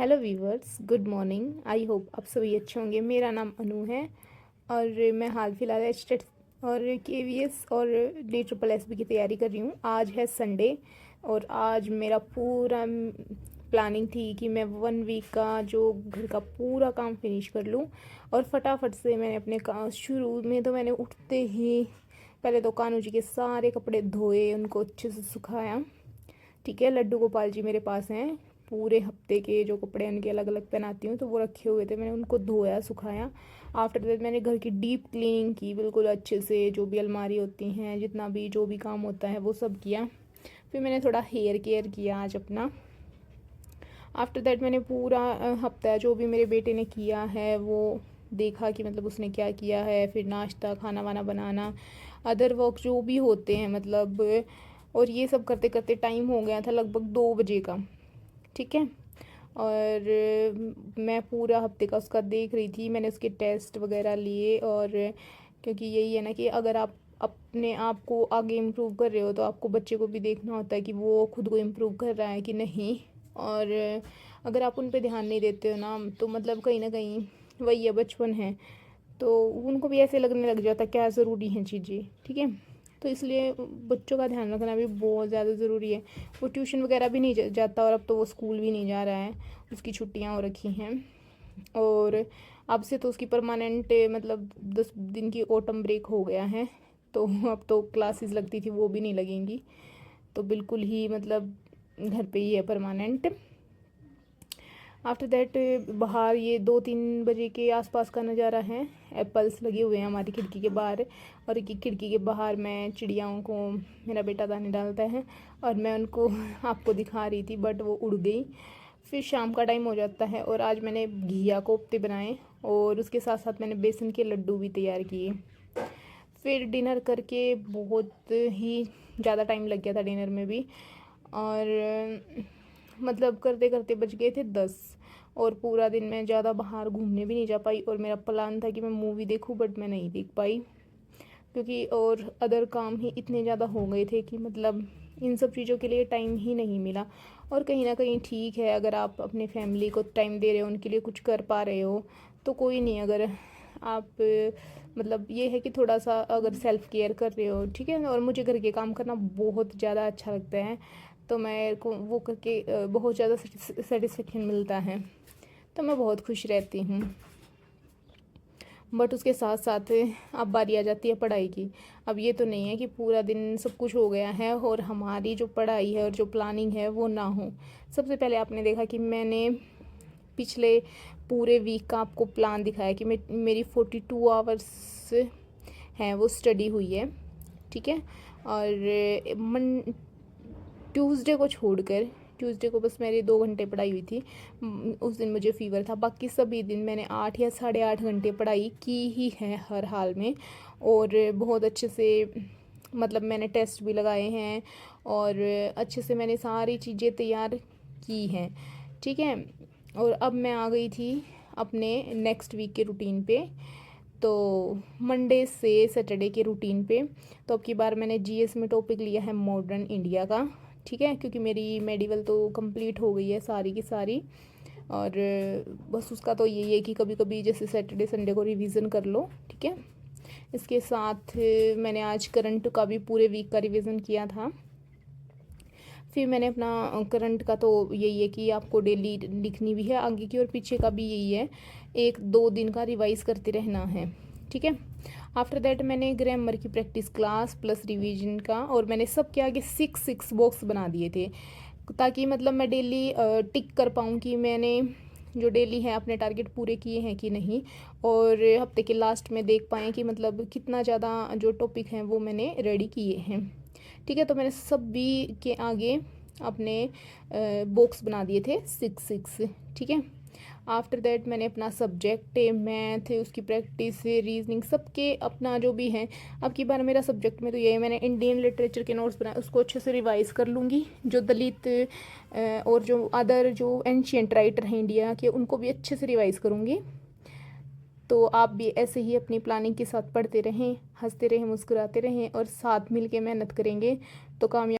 Hello viewers, good morning. I hope आप सभी अच्छे होंगे। मेरा नाम अनु है और मैं हाल फिलहाल एचटेट और केवीएस और DSSS की तैयारी कर रही हूँ। आज है संडे और आज मेरा पूरा प्लानिंग थी कि मैं 1 वीक का जो घर का पूरा काम फिनिश कर लूँ और फटाफट से मैंने अपने काम शुरू में तो मैंने उठते ही पहले तो कान्हा जी के सारे कपड़े धोए, उनको अच्छे से सुखाया। ठीक है, लड्डू गोपाल जी मेरे पास हैं, पूरे हफ्ते के जो कपड़े उनके अलग अलग पहनाती हूँ तो वो रखे हुए थे, मैंने उनको धोया सुखाया। आफ्टर दैट मैंने घर की डीप क्लीनिंग की बिल्कुल अच्छे से, जो भी अलमारी होती हैं, जितना भी जो भी काम होता है वो सब किया। फिर मैंने थोड़ा हेयर केयर किया आज अपना। आफ्टर दैट मैंने पूरा हफ्ता जो भी मेरे बेटे ने किया है वो देखा कि मतलब उसने क्या किया है। फिर नाश्ता खाना वाना बनाना, अदर वर्क जो भी होते हैं मतलब, और ये सब करते करते टाइम हो गया था लगभग 2 बजे का। ठीक है, और मैं पूरा हफ्ते का उसका देख रही थी, मैंने उसके टेस्ट वगैरह लिए। और क्योंकि यही है ना कि अगर आप अपने आप को आगे इम्प्रूव कर रहे हो तो आपको बच्चे को भी देखना होता है कि वो खुद को इम्प्रूव कर रहा है कि नहीं। और अगर आप उन पे ध्यान नहीं देते हो ना तो मतलब कहीं ना कहीं वही है, बचपन है तो उनको भी ऐसे लगने लग जाता क्या ज़रूरी हैं चीज़ें। ठीक है, तो इसलिए बच्चों का ध्यान रखना भी बहुत ज़्यादा ज़रूरी है। वो ट्यूशन वगैरह भी नहीं जाता और अब तो वो स्कूल भी नहीं जा रहा है, उसकी छुट्टियां हो रखी हैं। और अब से तो उसकी परमानेंट मतलब 10 दिन की ऑटम ब्रेक हो गया है, तो अब तो क्लासेस लगती थी वो भी नहीं लगेंगी, तो बिल्कुल ही मतलब घर पे ही है परमानेंट। आफ्टर दैट बाहर ये 2-3 बजे के आसपास का नज़ारा है। एप्पल्स लगे हुए हैं हमारी खिड़की के बाहर, और एक खिड़की के बाहर मैं चिड़ियाओं को, मेरा बेटा दाने डालता है और मैं उनको आपको दिखा रही थी बट वो उड़ गई। फिर शाम का टाइम हो जाता है और आज मैंने घिया कोफ्ते बनाए और उसके साथ साथ मैंने बेसन के लड्डू भी तैयार किए। फिर डिनर करके बहुत ही ज़्यादा टाइम लग गया था डिनर में भी, और मतलब करते करते बज गए थे 10। और पूरा दिन मैं ज़्यादा बाहर घूमने भी नहीं जा पाई और मेरा प्लान था कि मैं मूवी देखूं बट मैं नहीं देख पाई, क्योंकि और अदर काम ही इतने ज़्यादा हो गए थे कि मतलब इन सब चीज़ों के लिए टाइम ही नहीं मिला। और कहीं ना कहीं ठीक है, अगर आप अपने फैमिली को टाइम दे रहे हो, उनके लिए कुछ कर पा रहे हो तो कोई नहीं। अगर आप मतलब ये है कि थोड़ा सा अगर सेल्फ केयर कर रहे हो, ठीक है। और मुझे घर के काम करना बहुत ज़्यादा अच्छा लगता है, तो मैं को वो करके बहुत ज़्यादा सेटिस्फेक्शन मिलता है, तो मैं बहुत खुश रहती हूँ। बट उसके साथ साथ अब बारी आ जाती है पढ़ाई की। अब ये तो नहीं है कि पूरा दिन सब कुछ हो गया है और हमारी जो पढ़ाई है और जो प्लानिंग है वो ना हो। सबसे पहले आपने देखा कि मैंने पिछले पूरे वीक का आपको प्लान दिखाया कि मेरी 42 आवर्स हैं वो स्टडी हुई है। ठीक है, और ट्यूसडे को छोड़कर, ट्यूसडे को बस मेरी 2 घंटे पढ़ाई हुई थी, उस दिन मुझे फ़ीवर था। बाकी सभी दिन मैंने 8 या 8.5 घंटे पढ़ाई की ही है हर हाल में, और बहुत अच्छे से मतलब मैंने टेस्ट भी लगाए हैं और अच्छे से मैंने सारी चीज़ें तैयार की हैं। ठीक है, और अब मैं आ गई थी अपने नेक्स्ट वीक के रूटीन पे, तो मंडे से सैटरडे के रूटीन पे। तो अब की बार मैंने जीएस में टॉपिक लिया है मॉडर्न इंडिया का। ठीक है, क्योंकि मेरी मेडिवल तो कंप्लीट हो गई है सारी की सारी, और बस उसका तो यही है कि कभी कभी जैसे सैटरडे संडे को रिवीजन कर लो। ठीक है, इसके साथ मैंने आज करंट का भी पूरे वीक का रिवीजन किया था। फिर मैंने अपना करंट का तो यही है कि आपको डेली लिखनी भी है, आगे की और पीछे का भी यही है, 1-2 दिन का रिवाइज करते रहना है। ठीक है, आफ्टर दैट मैंने ग्रामर की प्रैक्टिस क्लास प्लस रिवीजन का, और मैंने सबके आगे 6 बॉक्स बना दिए थे ताकि मतलब मैं डेली टिक कर पाऊँ कि मैंने जो डेली है अपने टारगेट पूरे किए हैं कि नहीं, और हफ्ते के लास्ट में देख पाएँ कि मतलब कितना ज़्यादा जो टॉपिक हैं वो मैंने रेडी किए हैं। ठीक है, तो मैंने सभी के आगे अपने बॉक्स बना दिए थे 6। ठीक है, आफ्टर दैट मैंने अपना सब्जेक्ट मैथ उसकी प्रैक्टिस रीजनिंग सबके अपना जो भी है। अब की बार मेरा सब्जेक्ट में तो ये है, मैंने इंडियन लिटरेचर के नोट्स बनाए, उसको अच्छे से रिवाइज़ कर लूँगी। जो दलित और जो अदर जो एंशियंट राइटर हैं इंडिया के, उनको भी अच्छे से रिवाइज़ करूँगी। तो आप भी ऐसे ही अपनी प्लानिंग के साथ पढ़ते रहें, हंसते रहें, मुस्कुराते रहें और साथ मिल के मेहनत करेंगे तो कामयाब